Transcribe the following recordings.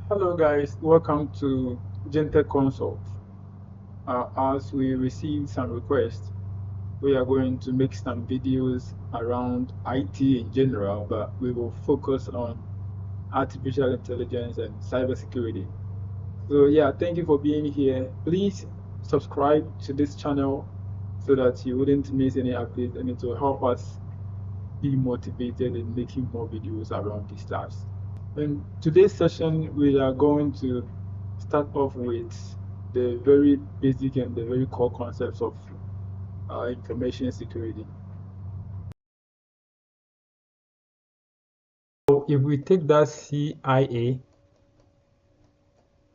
Hello guys, welcome to Gentle Consult. As we received some requests, we are going to make some videos around IT in general, but we will focus on artificial intelligence and cybersecurity. So yeah, thank you for being here. Please subscribe to this channel so that you wouldn't miss any updates, and it will help us be motivated in making more videos around these tasks. In today's session, we are going to start off with the very basic and the very core concepts of information security. So if we take that CIA,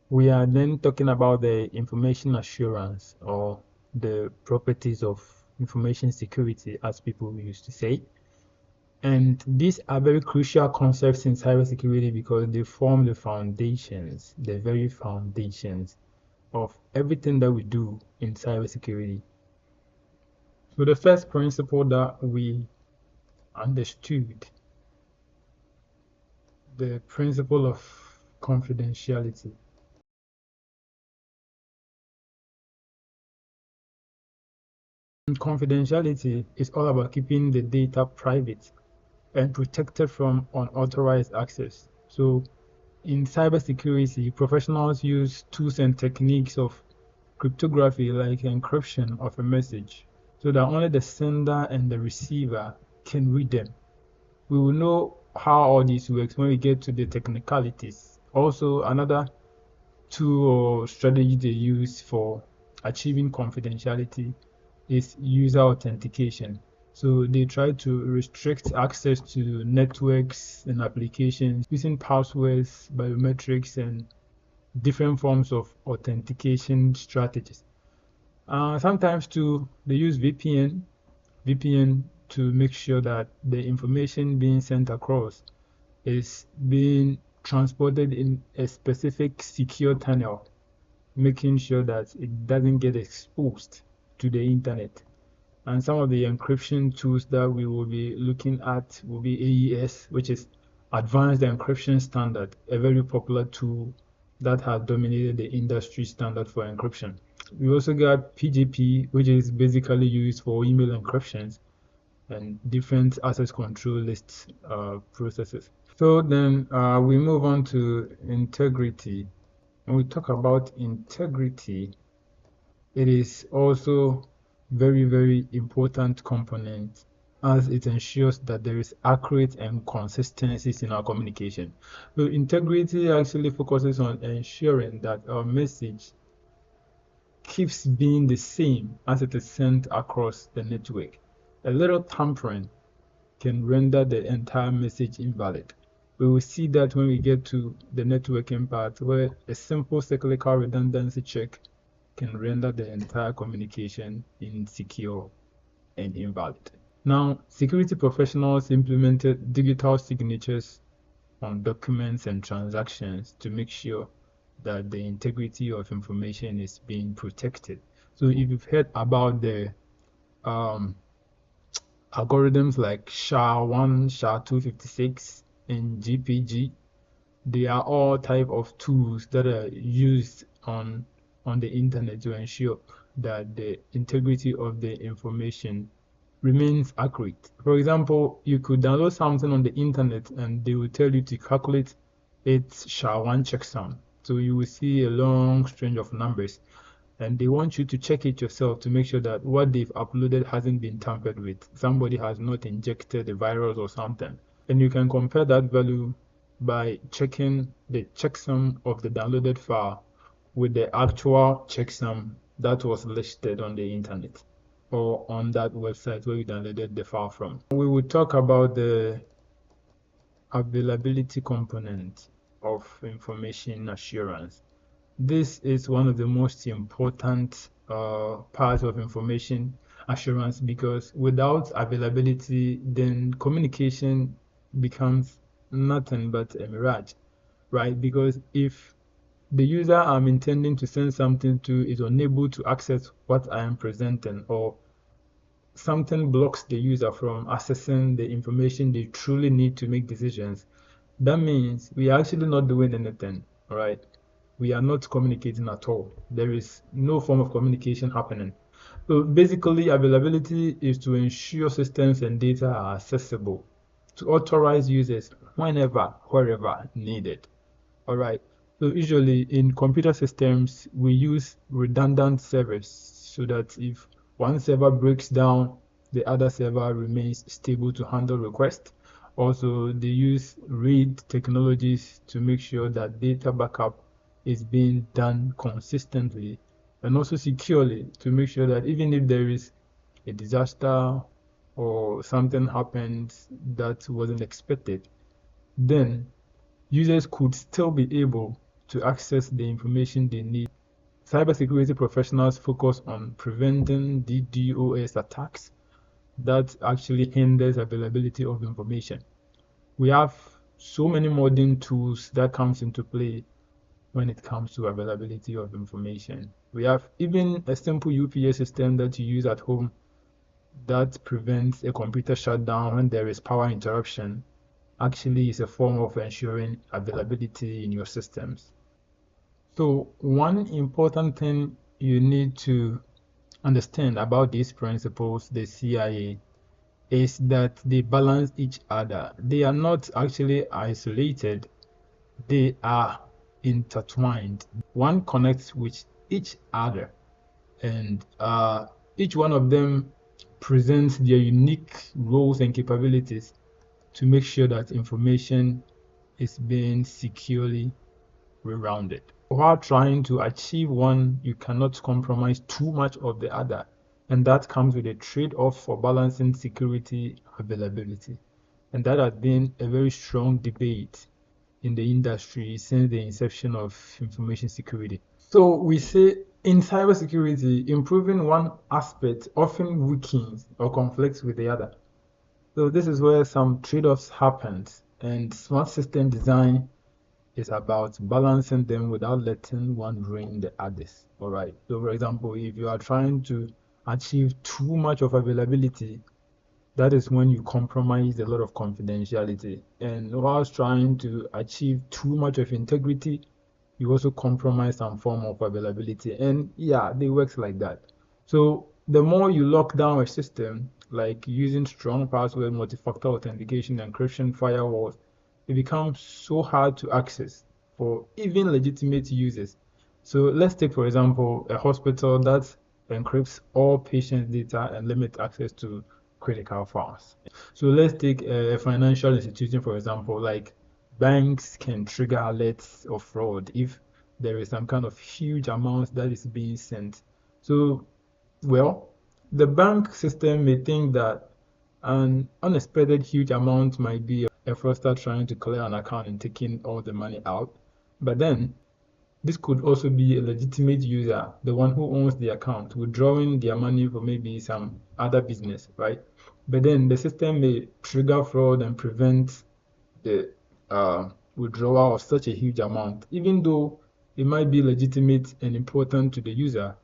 we are then talking about the information assurance or the properties of information security, as people used to say. And these are very crucial concepts in cybersecurity because they form the foundations, the very foundations of everything that we do in cybersecurity. So the first principle that we understood, the principle of confidentiality. And confidentiality is all about keeping the data private and protected from unauthorized access. So in cybersecurity, professionals use tools and techniques of cryptography like encryption of a message so that only the sender and the receiver can read them. We will know how all this works when we get to the technicalities. Also, another tool or strategy they use for achieving confidentiality is user authentication. So they try to restrict access to networks and applications using passwords, biometrics, and different forms of authentication strategies. Sometimes too, they use VPN to make sure that the information being sent across is being transported in a specific secure tunnel, making sure that it doesn't get exposed to the internet. And some of the encryption tools that we will be looking at will be AES, which is Advanced Encryption Standard, a very popular tool that has dominated the industry standard for encryption. We also got PGP, which is basically used for email encryptions and different access control list processes. So then we move on to integrity. When we talk about integrity, it is also very important component as it ensures that there is accurate and consistencies in our communication. So integrity actually focuses on ensuring that our message keeps being the same as it is sent across the network. A little tampering can render the entire message invalid. We will see that when we get to the networking part, where a simple cyclical redundancy check can render the entire communication insecure and invalid. Now, security professionals implemented digital signatures on documents and transactions to make sure that the integrity of information is being protected. So if you've heard about the algorithms like SHA-1, SHA-256, and GPG, they are all type of tools that are used on the internet to ensure that the integrity of the information remains accurate. For example, you could download something on the internet and they will tell you to calculate its SHA-1 checksum. So you will see a long string of numbers and they want you to check it yourself to make sure that what they've uploaded hasn't been tampered with. Somebody has not injected a virus or something. And you can compare that value by checking the checksum of the downloaded file with the actual checksum that was listed on the internet or on that website where you downloaded the file from. We will talk about the availability component of information assurance. This is one of the most important parts of information assurance because without availability, then communication becomes nothing but a mirage, right? Because if the user I'm intending to send something to is unable to access what I am presenting, or something blocks the user from accessing the information they truly need to make decisions, that means we are actually not doing anything. All right. We are not communicating at all. There is no form of communication happening. So basically, availability is to ensure systems and data are accessible to authorize users whenever, wherever needed. All right. So usually in computer systems, we use redundant servers so that if one server breaks down, the other server remains stable to handle requests. Also, they use RAID technologies to make sure that data backup is being done consistently and also securely to make sure that even if there is a disaster or something happens that wasn't expected, then users could still be able to access the information they need. Cybersecurity professionals focus on preventing DDoS attacks that actually hinders availability of information. We have so many modern tools that comes into play when it comes to availability of information. We have even a simple UPS system that you use at home that prevents a computer shutdown when there is power interruption. Actually, is a form of ensuring availability in your systems. So one important thing you need to understand about these principles, the CIA, is that they balance each other. They are not actually isolated, they are intertwined. One connects with each other, and each one of them presents their unique roles and capabilities to make sure that information is being securely rerounded. While trying to achieve one, you cannot compromise too much of the other. And that comes with a trade-off for balancing security availability. And that has been a very strong debate in the industry since the inception of information security. So we say in cybersecurity, improving one aspect often weakens or conflicts with the other. So this is where some trade-offs happen, and smart system design is about balancing them without letting one ruin the others. All right. So, for example, if you are trying to achieve too much of availability, that is when you compromise a lot of confidentiality. And whilst trying to achieve too much of integrity, you also compromise some form of availability. And yeah, they works like that. So the more you lock down a system, like using strong password, multi-factor authentication, encryption, firewalls, it becomes so hard to access for even legitimate users. So let's take, for example, a hospital that encrypts all patient data and limit access to critical files. So let's take a financial institution, for example, like banks can trigger alerts of fraud if there is some kind of huge amount that is being sent. So, well, the bank system may think that an unexpected huge amount might be a fraudster trying to clear an account and taking all the money out. But then this could also be a legitimate user, the one who owns the account, withdrawing their money for maybe some other business, right? But then the system may trigger fraud and prevent the withdrawal of such a huge amount. Even though it might be legitimate and important to the user,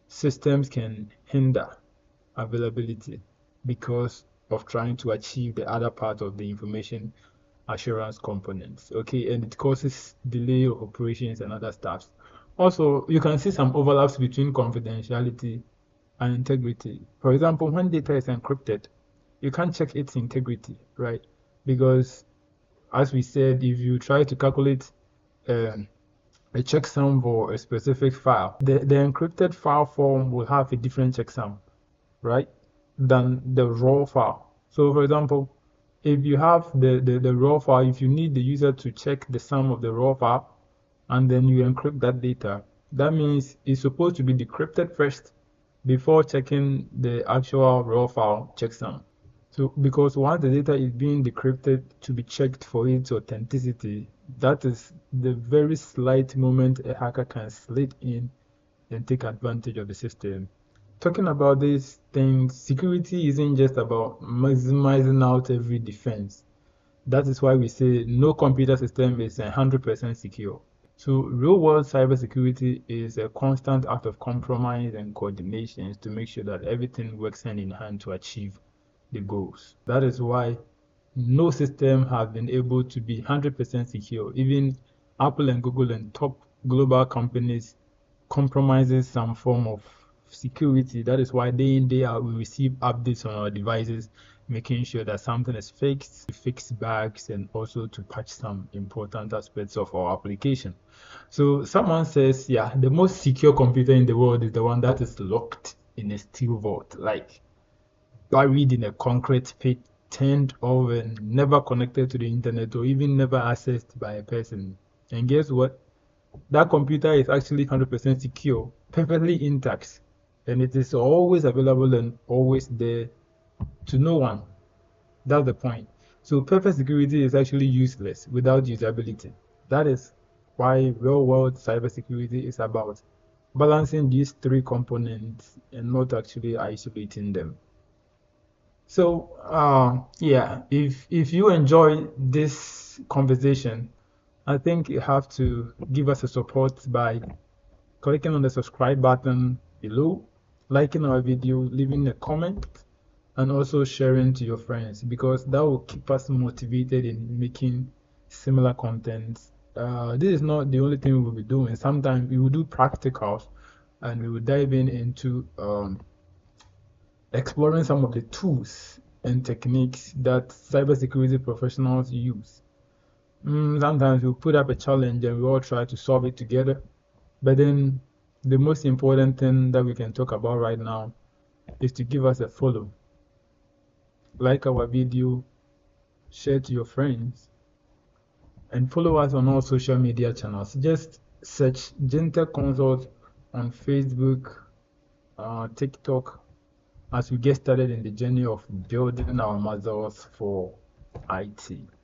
systems can hinder availability because of trying to achieve the other part of the information assurance components. Okay, and it causes delay of operations and other stuff. Also, you can see some overlaps between confidentiality and integrity. For example, when data is encrypted, you can't check its integrity, right? Because as we said, if you try to calculate um, a checksum for a specific file, the encrypted file form will have a different checksum, right, than the raw file. So for example, if you have the raw file, if you need the user to check the sum of the raw file and then you encrypt that data, that means it's supposed to be decrypted first before checking the actual raw file checksum. So because once the data is being decrypted to be checked for its authenticity, that is the very slight moment a hacker can slip in and take advantage of the system. Talking about these things, security isn't just about maximizing out every defense. That is why we say no computer system is 100% secure. So real-world cybersecurity is a constant act of compromise and coordination to make sure that everything works hand in hand to achieve the goals. That is why no system has been able to be 100% secure, even Apple and Google and top global companies compromises some form of security. That is why day in, day out, we receive updates on our devices, making sure that something is fixed, to fix bugs, and also to patch some important aspects of our application. So someone says, yeah, the most secure computer in the world is the one that is locked in a steel vault, like buried in a concrete pit, turned off and never connected to the internet or even never accessed by a person. And guess what? That computer is actually 100% secure, perfectly intact, and it is always available and always there to no one. That's the point. So perfect security is actually useless without usability. That is why real world cybersecurity is about balancing these three components and not actually isolating them. So, yeah, if you enjoy this conversation, I think you have to give us a support by clicking on the subscribe button below, liking our video, leaving a comment, and also sharing to your friends because that will keep us motivated in making similar content. This is not the only thing we will be doing. Sometimes we will do practicals and we will dive in into exploring some of the tools and techniques that cybersecurity professionals use. Sometimes we'll put up a challenge and we all try to solve it together. But then the most important thing that we can talk about right now is to give us a follow, like our video, share to your friends, and follow us on all social media channels. Just search Gentle Consult on Facebook, TikTok, as we get started in the journey of building our muscles for IT.